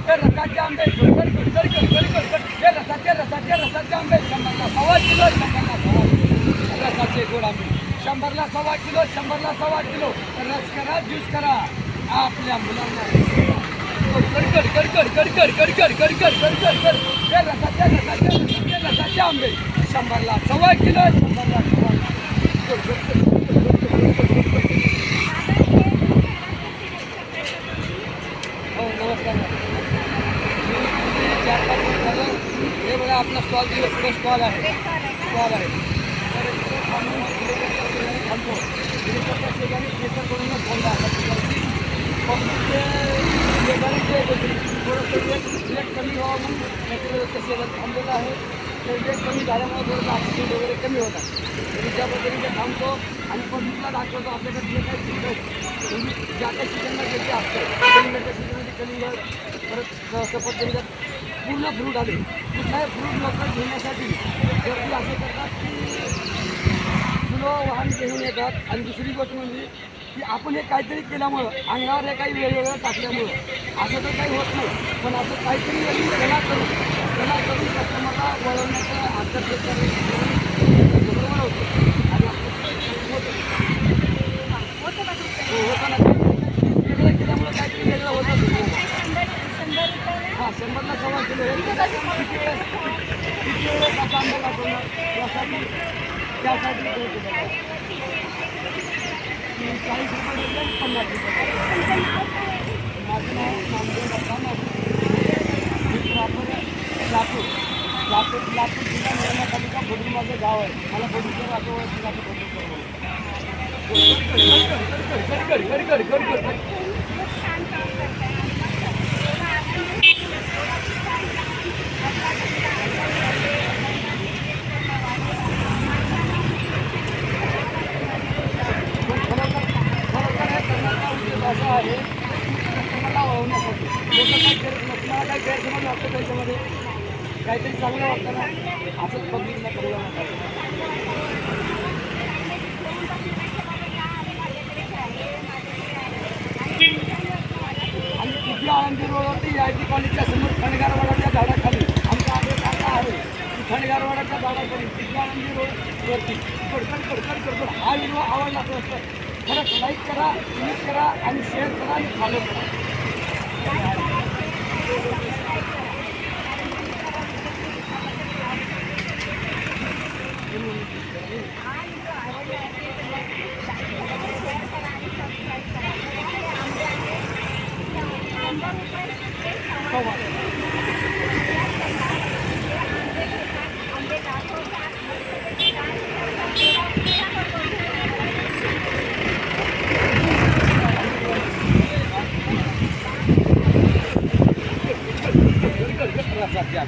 हे रसाचे आंबे हे रसाचे आंबे 100ला सव्वा किलो 100ला सव्वा किलो रसाचे गोड आंबे 100ला सव्वा किलो 100ला सव्वा किलो रस करा ज्यूस करा आपल्या मुलांना हे रसाचे आंबे 100ला सव्वा किलो 100ला सव्वा हो नमस्कार हे बघा आपला स्टॉल दिलं पुढे स्टॉल आहे तर थांबतो थोडंसं कमी व्हावं म्हणून शेजारी थांबलेलं आहे तर वेट कमी झाल्यामुळे थोडंसं ऑक्सिजन वगैरे कमी होतात तरी त्या पद्धतीने थांबतो आणि पब्लिकला दाखवतो आपल्याकडे जे काही ज्या काही सीझनला जे असतं कलिंगडच्या सीझनमध्ये कलिंगड परत सफरचंदात पूर्ण फ्रूट आले कुठलाही फ्रूट लोक घेण्यासाठी गर्दी असे करतात की फुलं वाहन घेऊन येतात आणि दुसरी गोष्ट म्हणजे की आपण हे काहीतरी केल्यामुळं अंगावर हे काही वेगवेगळं टाकल्यामुळं असं तर काही होत नाही पण असं काहीतरी कला करून कस्टमरला वळवण्याचं आकर्षित बरोबर होतं आणि होतं ना वेगळं केल्यामुळं काहीतरी वेगळं होतं हां 100ला सव्वा किलो किती वेळेस असा आंबा दाखवणार त्यासाठी 40 रुपये 50 रुपये माझं नाव नामदेव दत्ता मी प्रॉपर लातूर जिल्हा निलंगा तालुका बोडूर माझं गाव आहे मला बोडूरचं असं आहे मला वळवण्यासाठी लोक काही गैरसमज वाटतं त्याच्यामध्ये काहीतरी चांगलं वाटतं ना असंच पब्लिकला करायला आणि कुठल्या आळंदी रोडवरती आय.टी. कॉलेजच्या समोर खंडगारवाडाच्या झाडाखाली आमचा आदेश असा आहे की खंडगारवाडाच्या झाडाखाली कुठल्या आळंदी रोडवरती कडकड हा व्हिडिओ आवडला असतं खरंच लाईक करा क्लिक करा आणि शेअर करा आणि फॉलो करा हो